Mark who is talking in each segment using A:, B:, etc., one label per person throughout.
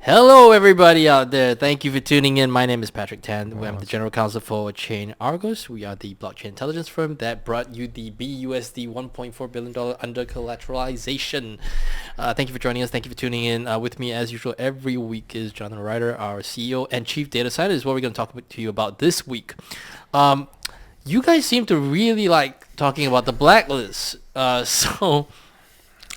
A: Hello, everybody out there. Thank you for tuning in. My name is Patrick Tan. I'm the General Counsel for ChainArgos. We are the blockchain intelligence firm that brought you the BUSD $1.4 billion under collateralization. Thank you for joining us. Thank you for tuning in. With me, as usual, every week is Jonathan Reiter, our CEO and Chief Data Scientist. What we're going to talk to you about this week. You guys seem to really like talking about the blacklist. So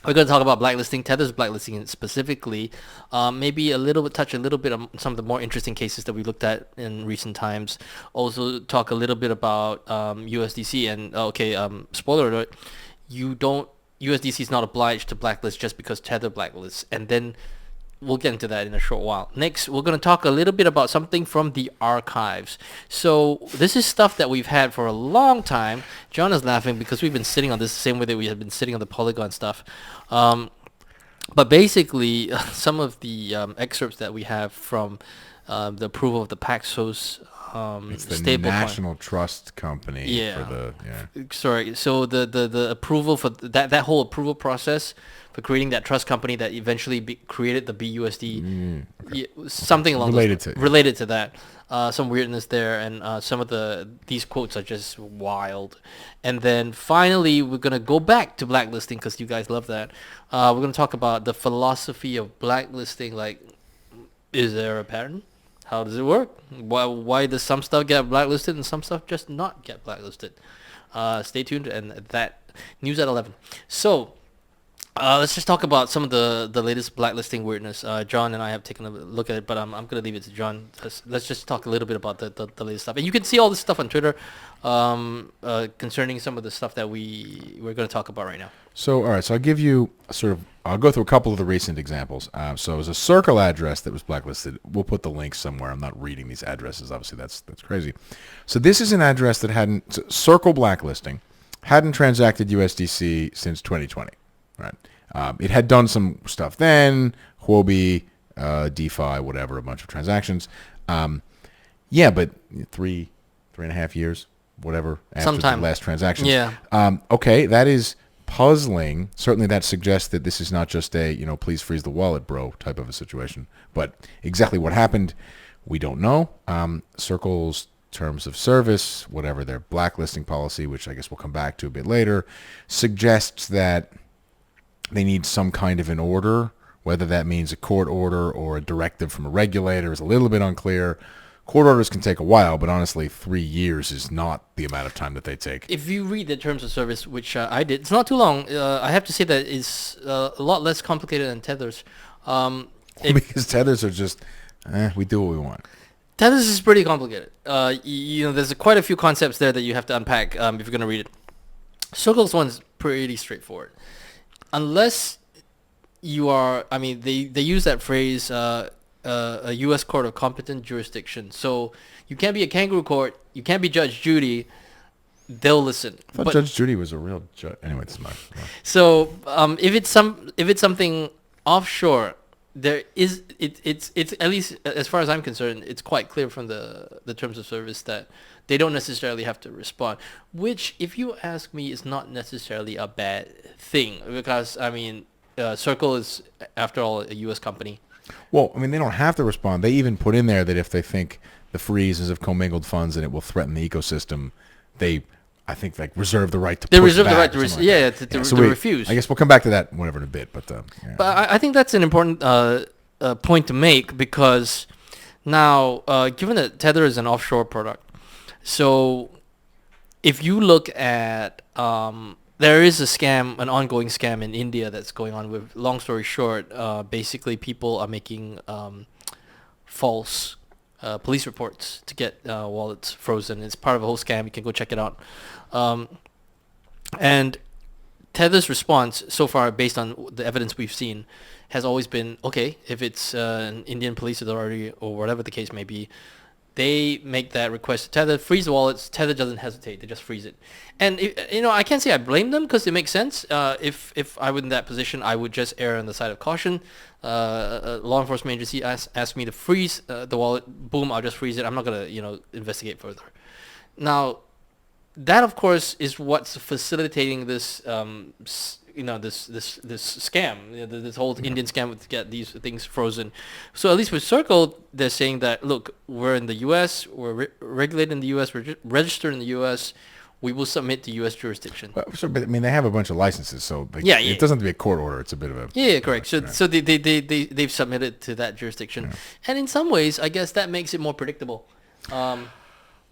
A: we're going to talk about blacklisting, Tether's blacklisting specifically. Maybe touch a little bit on some of the more interesting cases that we looked at in recent times. Also talk a little bit about USDC and spoiler alert, USDC is not obliged to blacklist just because Tether blacklists. And then we'll get into that in a short while. Next, we're going to talk a little bit about something from the archives. So this is stuff that we've had for a long time. John is laughing because we've been sitting on this the same way that we have been sitting on the Polygon stuff. But basically, some of the excerpts that we have from the approval of the Paxos
B: It's the
A: stablecoin.
B: National Trust Company.
A: Yeah. Sorry. So the approval for that whole approval process for creating that trust company that eventually created the BUSD, something along related to that. Some weirdness there, and some of these quotes are just wild. And then finally, we're gonna go back to blacklisting because you guys love that. We're gonna talk about the philosophy of blacklisting. Like, is there a pattern? How does it work? Why does some stuff get blacklisted and some stuff just not get blacklisted? Stay tuned, and that news at 11. So let's just talk about some of the latest blacklisting weirdness. John and I have taken a look at it, but I'm going to leave it to John. Let's just talk a little bit about the latest stuff. And you can see all this stuff on Twitter concerning some of the stuff that we're going to talk about right now.
B: So, all right. So I'll give you I'll go through a couple of the recent examples. So it was a Circle address that was blacklisted. We'll put the link somewhere. I'm not reading these addresses. Obviously, that's crazy. So this is an address that Circle blacklisting hadn't transacted USDC since 2020. Right. It had done some stuff then, Huobi, DeFi, whatever, a bunch of transactions. But 3.5 years, whatever, after the last transaction.
A: Yeah.
B: Okay, that is puzzling. Certainly that suggests that this is not just a, please freeze the wallet, bro, type of a situation. But exactly what happened, we don't know. Circle's terms of service, whatever their blacklisting policy, which I guess we'll come back to a bit later, suggests that they need some kind of an order. Whether that means a court order or a directive from a regulator is a little bit unclear. Court orders can take a while, but honestly, 3 years is not the amount of time that they take.
A: If you read the terms of service, which I did, it's not too long. I have to say that it's a lot less complicated than Tether's.
B: Because Tethers are just, we do what we want.
A: Tether's is pretty complicated. There's quite a few concepts there that you have to unpack if you're going to read it. Circle's one's pretty straightforward. Unless you are, they use that phrase, a U.S. court of competent jurisdiction. So you can't be a kangaroo court. You can't be Judge Judy. They'll listen.
B: I thought Judge Judy was a real judge. Anyway, it's not.
A: So if it's something offshore, it's at least as far as I'm concerned, it's quite clear from the terms of service that they don't necessarily have to respond. Which, if you ask me, is not necessarily a bad thing because Circle is, after all, a U.S. company.
B: Well, they don't have to respond. They even put in there that if they think the freeze is of commingled funds and it will threaten the ecosystem, they, I think, reserve the right to push back.
A: To refuse.
B: I guess we'll come back to that whenever in a bit. But
A: I think that's an important point to make because now, given that Tether is an offshore product, so if you look at there is an ongoing scam in India that's going on with, long story short, basically people are making false police reports to get wallets frozen. It's part of a whole scam. You can go check it out. And Tether's response so far, based on the evidence we've seen, has always been, okay, if it's an Indian police authority or whatever the case may be, they make that request to Tether, freeze the wallets. Tether doesn't hesitate; they just freeze it. And I can't say I blame them because it makes sense. If I were in that position, I would just err on the side of caution. A law enforcement agency asked me to freeze the wallet. Boom! I'll just freeze it. I'm not gonna investigate further. Now, that of course is what's facilitating this this scam, this whole Indian scam to get these things frozen. So at least with Circle, they're saying that, look, we're in the U.S., we're regulated in the U.S., we're registered in the U.S., we will submit to U.S. jurisdiction.
B: But I mean, they have a bunch of licenses, so it doesn't have to be a court order. It's a bit of a
A: correct. So they've submitted to that jurisdiction, and in some ways, I guess that makes it more predictable.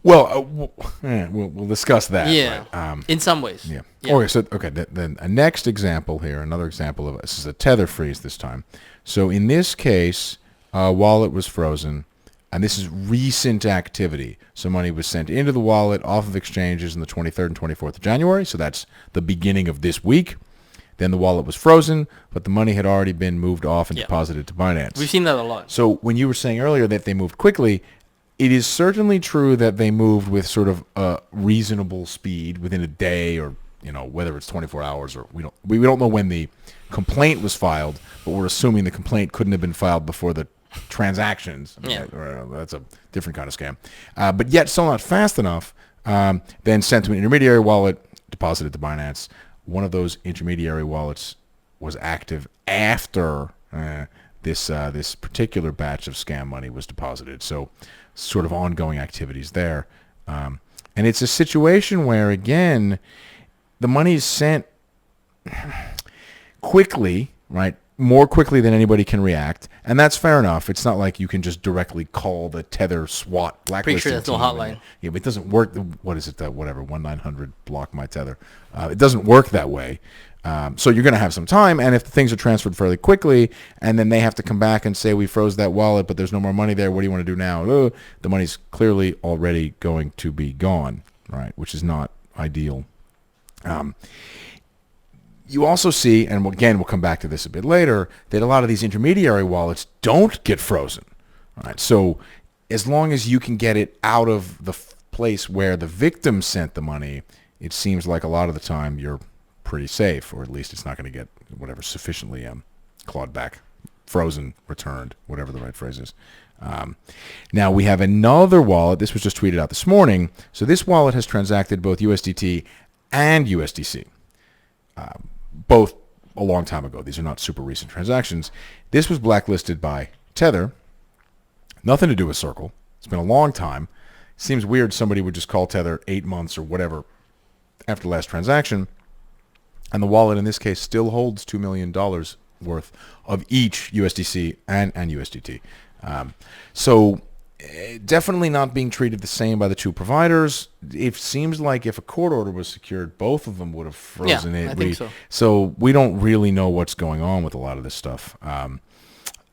B: We'll discuss that.
A: Yeah,
B: but,
A: in some ways.
B: Yeah. Okay. Then a next example here, another example of this is a tether freeze this time. So in this case, wallet was frozen, and this is recent activity. So money was sent into the wallet off of exchanges on the 23rd and 24th of January. So that's the beginning of this week. Then the wallet was frozen, but the money had already been moved off and deposited to Binance.
A: We've seen that a lot.
B: So when you were saying earlier that they moved quickly, it is certainly true that they moved with sort of a reasonable speed within a day, or whether it's 24 hours or we don't know when the complaint was filed, but we're assuming the complaint couldn't have been filed before the transactions.
A: Yeah.
B: That's a different kind of scam. But yet still not fast enough. Then sent to an intermediary wallet, deposited to Binance. One of those intermediary wallets was active after this particular batch of scam money was deposited. So sort of ongoing activities there. And it's a situation where, again, the money is sent quickly, right? More quickly than anybody can react. And that's fair enough. It's not like you can just directly call the Tether SWAT blacklisting
A: Pretty sure that's no
B: team.
A: hotline.
B: Yeah, but it doesn't work. What is it? That whatever, 1-900 block my Tether. It doesn't work that way. So you're going to have some time, and if things are transferred fairly quickly, and then they have to come back and say, we froze that wallet, but there's no more money there, what do you want to do now? The money's clearly already going to be gone, right, which is not ideal. You also see, and again, we'll come back to this a bit later, that a lot of these intermediary wallets don't get frozen. Right? So as long as you can get it out of the place where the victim sent the money, it seems like a lot of the time you're pretty safe, or at least it's not going to get whatever sufficiently clawed back, frozen, returned, whatever the right phrase is. Now we have another wallet. This was just tweeted out this morning. So this wallet has transacted both USDT and USDC, both a long time ago. These are not super recent transactions. This was blacklisted by Tether. Nothing to do with Circle. It's been a long time. Seems weird somebody would just call Tether 8 months or whatever after the last transaction. And the wallet in this case still holds $2 million worth of each USDC and USDT. So definitely not being treated the same by the two providers. It seems like if a court order was secured, both of them would have frozen it.
A: I think so.
B: So we don't really know what's going on with a lot of this stuff.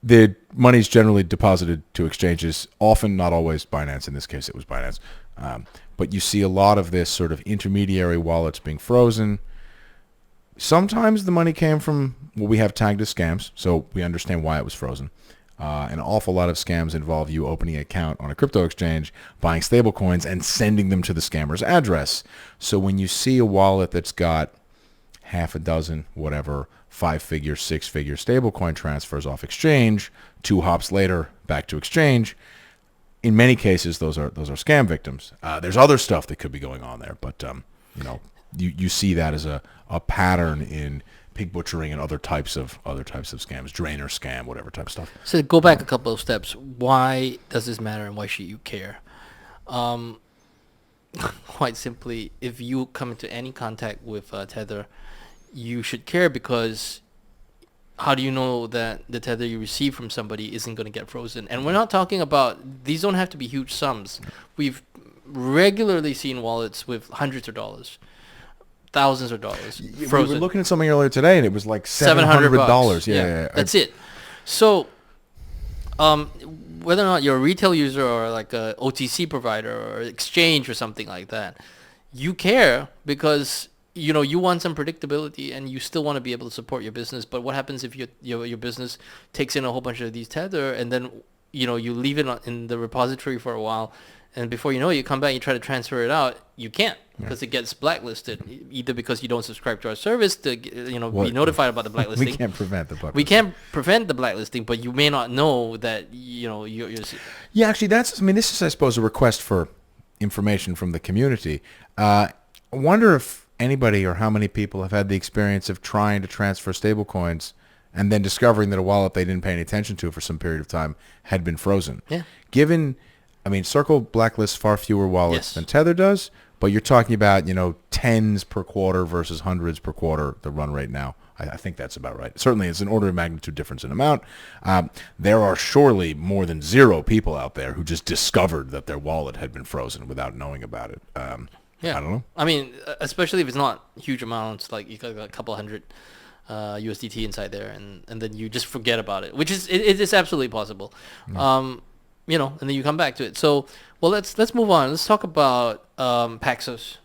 B: The money's generally deposited to exchanges, often, not always, Binance. In this case, it was Binance. But you see a lot of this sort of intermediary wallets being frozen. Sometimes the money came from what we have tagged as scams, so we understand why it was frozen. An awful lot of scams involve you opening an account on a crypto exchange, buying stable coins, and sending them to the scammer's address. So when you see a wallet that's got half a dozen, whatever, 5-figure, 6-figure stablecoin transfers off exchange, 2 hops later, back to exchange, in many cases, those are scam victims. There's other stuff that could be going on there, but you see that as a pattern in pig butchering and other types of scams, drainer scam, whatever type of stuff.
A: So go back a couple of steps. Why does this matter, and why should you care? Quite simply, if you come into any contact with Tether, you should care, because how do you know that the Tether you receive from somebody isn't going to get frozen? And we're not talking about, these don't have to be huge sums. We've regularly seen wallets with hundreds of dollars, thousands of dollars frozen.
B: We were looking at something earlier today, and it was like $700. Yeah.
A: That's it. So whether or not you're a retail user or like a OTC provider or exchange or something like that, you care because you want some predictability, and you still want to be able to support your business. But what happens if your business takes in a whole bunch of these Tether, and then you leave it in the repository for a while, and before you know it, you come back and you try to transfer it out, you can't, because it gets blacklisted, either because you don't subscribe to our service to be notified about the blacklisting.
B: We can't prevent the blacklisting.
A: We can't prevent the blacklisting, but you may not know that you're.
B: Yeah, actually, this is, I suppose, a request for information from the community. I wonder if anybody or how many people have had the experience of trying to transfer stablecoins and then discovering that a wallet they didn't pay any attention to for some period of time had been frozen.
A: Yeah.
B: Circle blacklists far fewer wallets than Tether does, but you're talking about, tens per quarter versus hundreds per quarter, the run rate now. I think that's about right. Certainly, it's an order of magnitude difference in amount. There are surely more than 0 people out there who just discovered that their wallet had been frozen without knowing about it. I don't know.
A: I mean, especially if it's not huge amounts, like you got a couple hundred USDT inside there, and then you just forget about it, which is it is absolutely possible. And then you come back to it. So, well, let's move on. Let's talk about Paxos.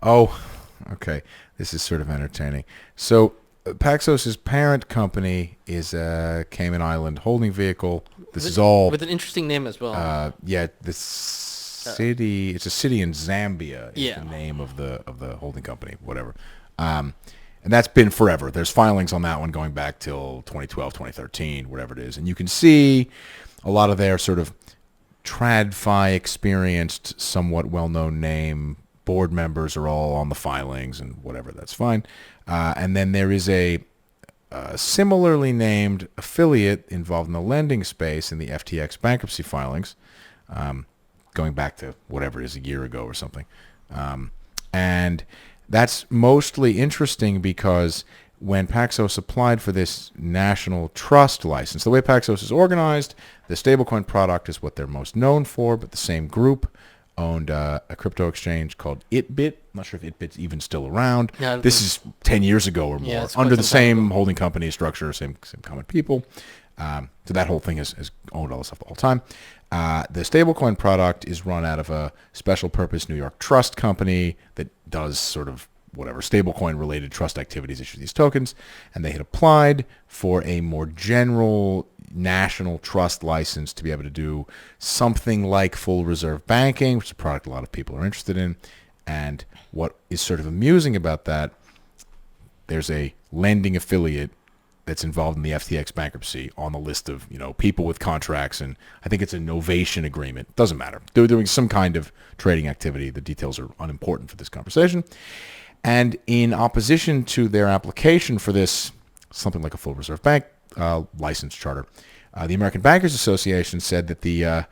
B: Oh, okay. This is sort of entertaining. So, Paxos's parent company is a Cayman Island holding vehicle. This is all
A: with an interesting name as well.
B: This city. It's a city in Zambia. Is the name of the holding company. Whatever. And that's been forever. There's filings on that one going back till 2012, 2013, whatever it is. And you can see a lot of their sort of TradFi experienced, somewhat well-known name board members are all on the filings and whatever. That's fine. And then there is a similarly named affiliate involved in the lending space in the FTX bankruptcy filings, going back to whatever it is, a year ago or something. And that's mostly interesting because when Paxos applied for this national trust license, the way Paxos is organized, the stablecoin product is what they're most known for, but the same group owned a crypto exchange called ItBit. I'm not sure if ItBit's even still around. Yeah, this is 10 years ago or more, under the same holding company structure, same common people. So that whole thing has owned all this stuff the whole time. The stablecoin product is run out of a special purpose New York trust company that does sort of whatever stablecoin related trust activities, issue these tokens, and they had applied for a more general national trust license to be able to do something like full reserve banking, which is a product a lot of people are interested in. And what is sort of amusing about that, there's a lending affiliate that's involved in the FTX bankruptcy on the list of people with contracts, and I think it's a novation agreement. Doesn't matter. They're doing some kind of trading activity. The details are unimportant for this conversation. And in opposition to their application for this, something like a full reserve bank license charter, the American Bankers Association said that the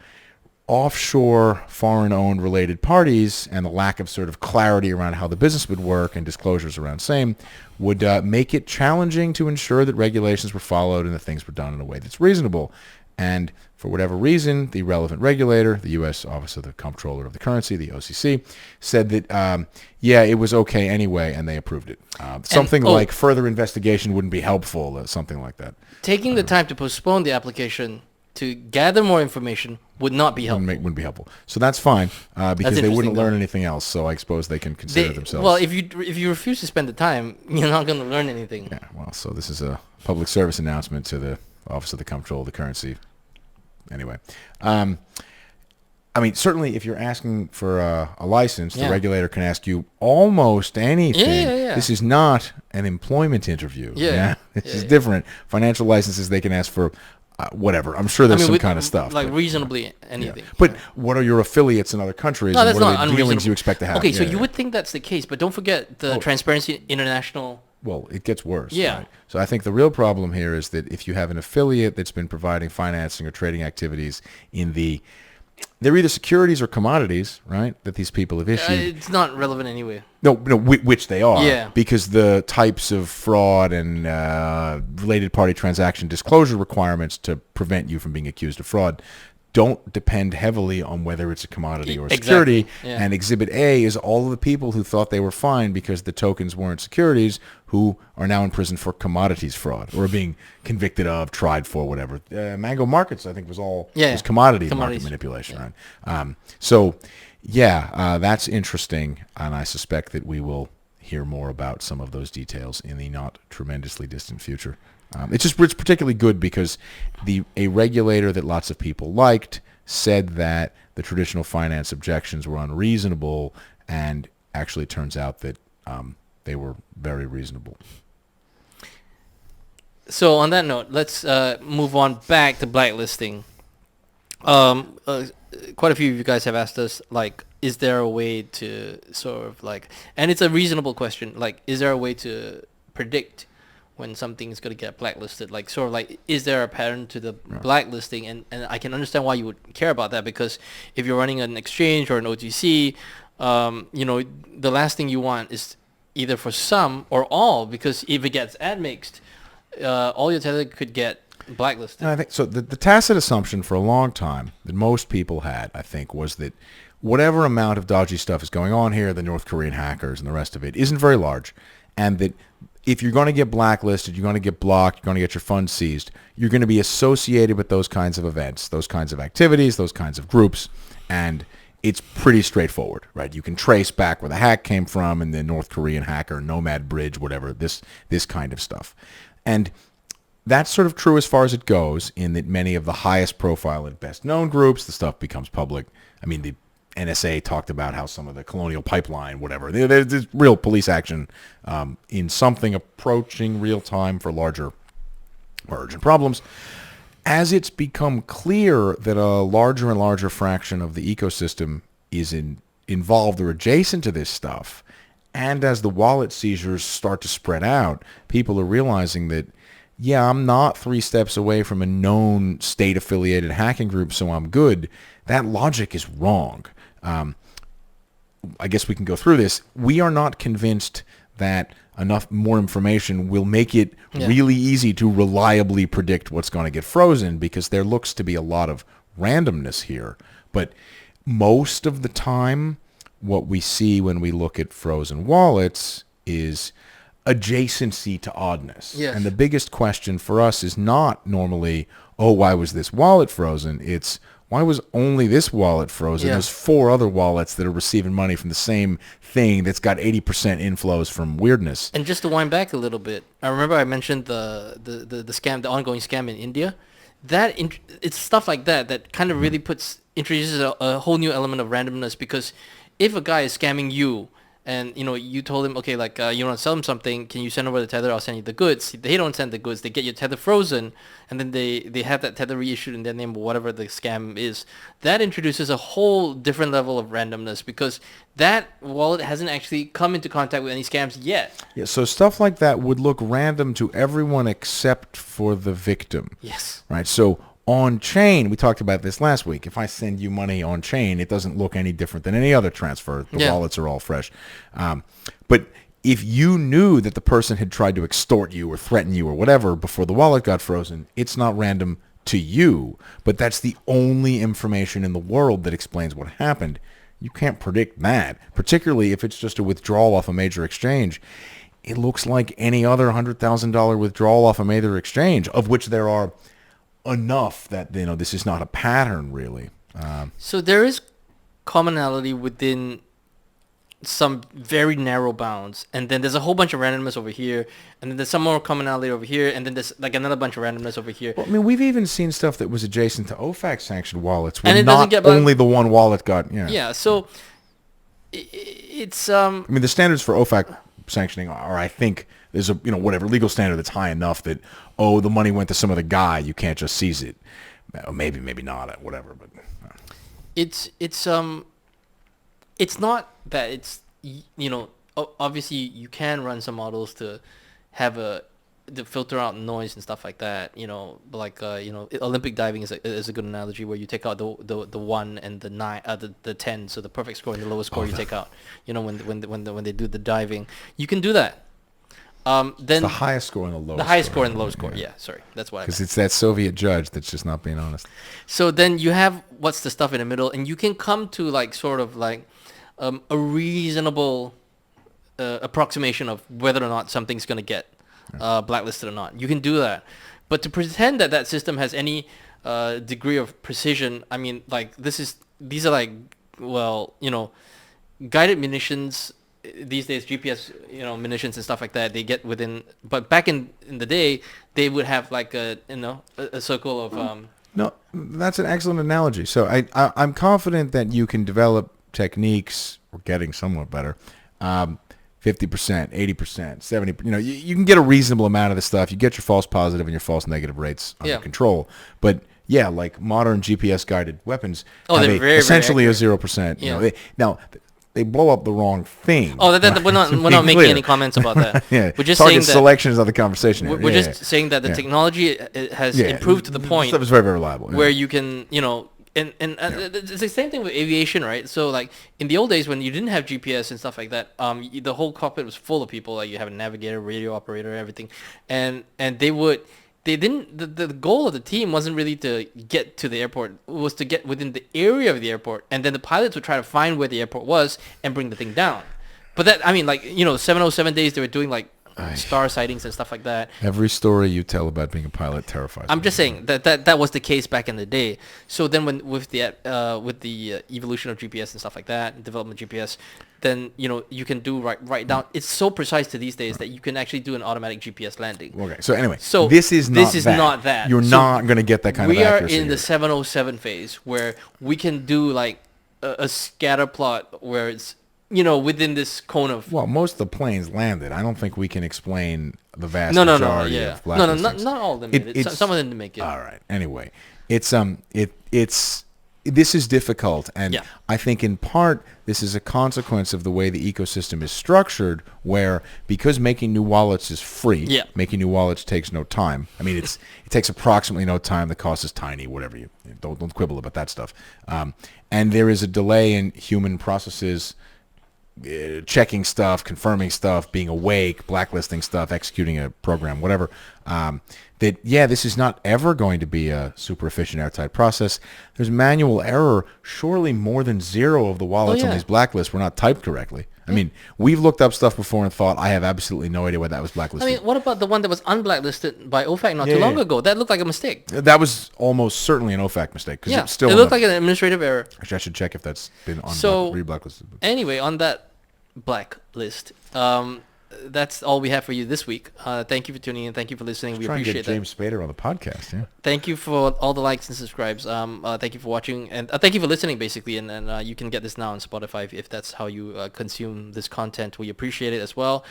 B: offshore foreign-owned related parties and the lack of sort of clarity around how the business would work and disclosures around same would make it challenging to ensure that regulations were followed and that things were done in a way that's reasonable. And for whatever reason, the relevant regulator, the U.S. Office of the Comptroller of the Currency, the OCC, said that, it was okay anyway, and they approved it. Something like further investigation wouldn't be helpful, something like that.
A: Taking the time to postpone the application to gather more information would not be helpful.
B: Wouldn't be helpful. So that's fine because they wouldn't learn anything else. So I suppose they can consider themselves.
A: Well, if you refuse to spend the time, you're not going to learn anything.
B: Yeah. Well, so this is a public service announcement to the Office of the Comptroller of the Currency. Anyway, certainly if you're asking for a license, the regulator can ask you almost anything.
A: Yeah.
B: This is not an employment interview. This is different. Financial licenses, they can ask for whatever. I'm sure there's some kind of stuff.
A: Like reasonably anything.
B: Yeah. But what are your affiliates in other countries?
A: No, that's
B: and what
A: not
B: are the dealings you expect to have?
A: Okay, so you would think that's the case, but don't forget the Transparency International.
B: Well, it gets worse.
A: Yeah.
B: Right? So I think the real problem here is that if you have an affiliate that's been providing financing or trading activities in they're either securities or commodities, right, that these people have issued.
A: It's not relevant anyway.
B: No, which they are.
A: Yeah.
B: Because the types of fraud and related party transaction disclosure requirements to prevent you from being accused of fraud don't depend heavily on whether it's a commodity or a security.
A: Yeah.
B: And Exhibit A is all of the people who thought they were fine because the tokens weren't securities who are now in prison for commodities fraud or being convicted of, tried for, whatever. Mango Markets, I think, was commodity market manipulation.
A: Yeah.
B: Right? That's interesting, and I suspect that we will hear more about some of those details in the not tremendously distant future. It's particularly good because a regulator that lots of people liked said that the traditional finance objections were unreasonable, and actually it turns out that they were very reasonable.
A: So on that note, let's move on back to blacklisting. Quite a few of you guys have asked us, like, is there a way to sort of like, and it's a reasonable question, like, is there a way to predict when something is going to get blacklisted? Like, sort of like, is there a pattern to the blacklisting? And I can understand why you would care about that, because if you're running an exchange or an OTC, the last thing you want is either for some or all, because if it gets admixed, all your tether could get blacklisted.
B: And I think so. The tacit assumption for a long time that most people had, I think, was that whatever amount of dodgy stuff is going on here, the North Korean hackers and the rest of it, isn't very large, and that if you're going to get blacklisted, you're going to get blocked, you're going to get your funds seized, you're going to be associated with those kinds of events, those kinds of activities, those kinds of groups, and it's pretty straightforward, right? You can trace back where the hack came from and the North Korean hacker, Nomad Bridge, whatever, this kind of stuff. And that's sort of true as far as it goes, in that many of the highest profile and best known groups, the stuff becomes public. I mean, the NSA talked about how some of the Colonial Pipeline, whatever, there's real police action in something approaching real time for larger or urgent problems. As it's become clear that a larger and larger fraction of the ecosystem is involved or adjacent to this stuff, and as the wallet seizures start to spread out, people are realizing that, yeah, I'm not 3 steps away from a known state-affiliated hacking group, so I'm good. That logic is wrong. I guess we can go through this. We are not convinced that enough more information will make it really easy to reliably predict what's going to get frozen, because there looks to be a lot of randomness here. But most of the time, what we see when we look at frozen wallets is adjacency to oddness.
A: Yes.
B: And the biggest question for us is not normally, oh, why was this wallet frozen? It's, why was only this wallet frozen?
A: Yeah.
B: There's 4 other wallets that are receiving money from the same thing that's got 80% inflows from weirdness.
A: And just to wind back a little bit, I remember I mentioned the scam, the ongoing scam in India. It's stuff like that kind of really introduces a whole new element of randomness, because if a guy is scamming you, and you told him, okay, like you want to sell him something, can you send over the tether? I'll send you the goods. They don't send the goods. They get your tether frozen, and then they have that tether reissued in their name, or whatever the scam is. That introduces a whole different level of randomness, because that wallet hasn't actually come into contact with any scams yet.
B: Yeah, so stuff like that would look random to everyone except for the victim.
A: Yes.
B: Right. So on chain, we talked about this last week. If I send you money on chain, it doesn't look any different than any other transfer. The wallets are all fresh. But if you knew that the person had tried to extort you or threaten you or whatever before the wallet got frozen, it's not random to you. But that's the only information in the world that explains what happened. You can't predict that, particularly if it's just a withdrawal off a major exchange. It looks like any other $100,000 withdrawal off a major exchange, of which there are enough that this is not a pattern really.
A: So there is commonality within some very narrow bounds, and then there's a whole bunch of randomness over here, and then there's some more commonality over here, and then there's like another bunch of randomness over here.
B: Well, I mean, we've even seen stuff that was adjacent to OFAC sanctioned wallets, where
A: And it
B: not
A: doesn't get
B: only the one wallet got.
A: Yeah. So it's
B: I mean, the standards for OFAC sanctioning are, I think, there's a whatever legal standard that's high enough that, oh, the money went to some other guy, you can't just seize it. Maybe not, whatever. But
A: it's not that it's obviously you can run some models to have to filter out noise and stuff like that. Like Olympic diving is a good analogy, where you take out the 1 and the 9, the 10, so the perfect score and the lowest score you take out. When they do the diving, you can do that. Then
B: it's the highest score and the lowest.
A: The highest score and the lowest score. Yeah, sorry, that's why.
B: Because it's that Soviet judge that's just not being honest.
A: So then you have what's the stuff in the middle, and you can come to like sort of like a reasonable approximation of whether or not something's going to get blacklisted or not. You can do that, but to pretend that system has any degree of precision, I mean, like these are like, well, guided munitions. These days, GPS, munitions and stuff like that, they get within. But back in the day, they would have like a circle of.
B: No, that's an excellent analogy. So I'm confident that you can develop techniques. We're getting somewhat better. 50%, 80%, 70%. You can get a reasonable amount of the stuff. You get your false positive and your false negative rates under control. But yeah, like modern GPS guided weapons
A: Oh,
B: have
A: they're very
B: essentially a
A: accurate.
B: 0%. You
A: Yeah.
B: know, they blow up the wrong thing.
A: Oh, we're not
B: To
A: we're
B: be
A: not making
B: clear.
A: any comments about that.
B: Yeah,
A: We're just
B: target
A: saying that
B: selection is not the conversation here.
A: we're
B: Yeah,
A: just saying that the
B: yeah.
A: technology has
B: Yeah,
A: improved to the point
B: stuff is very, very reliable.
A: where
B: Yeah.
A: you can, and it's the same thing with aviation, right? So like in the old days when you didn't have GPS and stuff like that, the whole cockpit was full of people. Like you have a navigator, radio operator, everything, and they didn't. The goal of the team wasn't really to get to the airport. It was to get within the area of the airport, and then the pilots would try to find where the airport was and bring the thing down. But that, I mean, like 707 days they were doing like star sightings and stuff like that.
B: Every story you tell about being a pilot terrifies
A: I'm
B: me.
A: just saying that was the case back in the day. So then when with the evolution of GPS and stuff like that, development of GPS, then you can do right down. It's so precise to these days that you can actually do an automatic GPS landing.
B: Okay, so anyway,
A: So
B: this is
A: not that.
B: You're
A: So
B: not going to get that kind of
A: we are
B: accuracy
A: in the
B: here.
A: 707 phase where we can do like a scatter plot where it's within this cone of
B: Well, most of the planes landed. I don't think we can explain the vast
A: no,
B: majority
A: yeah,
B: of
A: not
B: blacklistings.
A: all of them made it. Some of them didn't make it.
B: All right. Anyway, it's this is difficult, and
A: Yeah.
B: I think in part this is a consequence of the way the ecosystem is structured, where because making new wallets is free,
A: Yeah.
B: making new wallets takes no time. I mean, it takes approximately no time. The cost is tiny. Whatever you don't quibble about that stuff. And there is a delay in human processes. Checking stuff, confirming stuff, being awake, blacklisting stuff, executing a program, whatever. This is not ever going to be a super efficient airtight process. There's manual error. Surely more than zero of the wallets on
A: yeah.
B: these blacklists were not typed correctly. I mean, we've looked up stuff before and thought, I have absolutely no idea why that was blacklisted.
A: I mean, what about the one that was unblacklisted by OFAC not too
B: Yeah,
A: long
B: yeah.
A: ago? That looked like a mistake.
B: That was almost certainly an OFAC mistake, because
A: Yeah,
B: it's still
A: it looked like an administrative error.
B: Actually, I should check if that's been re-blacklisted.
A: Anyway, on that blacklist, that's all we have for you this week. Thank you for tuning in. Thank you for listening. We
B: Try and
A: appreciate
B: get James Spader on the podcast. Yeah.
A: Thank you for all the likes and subscribes. Thank you for watching, and thank you for listening, basically. And you can get this now on Spotify if that's how you consume this content. We appreciate it as well.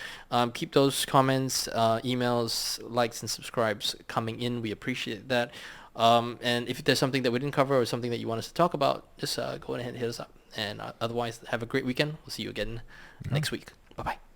A: Keep those comments, emails, likes, and subscribes coming in. We appreciate that. And if there's something that we didn't cover or something that you want us to talk about, just go ahead and hit us up. And otherwise, have a great weekend. We'll see you again next week. Bye-bye.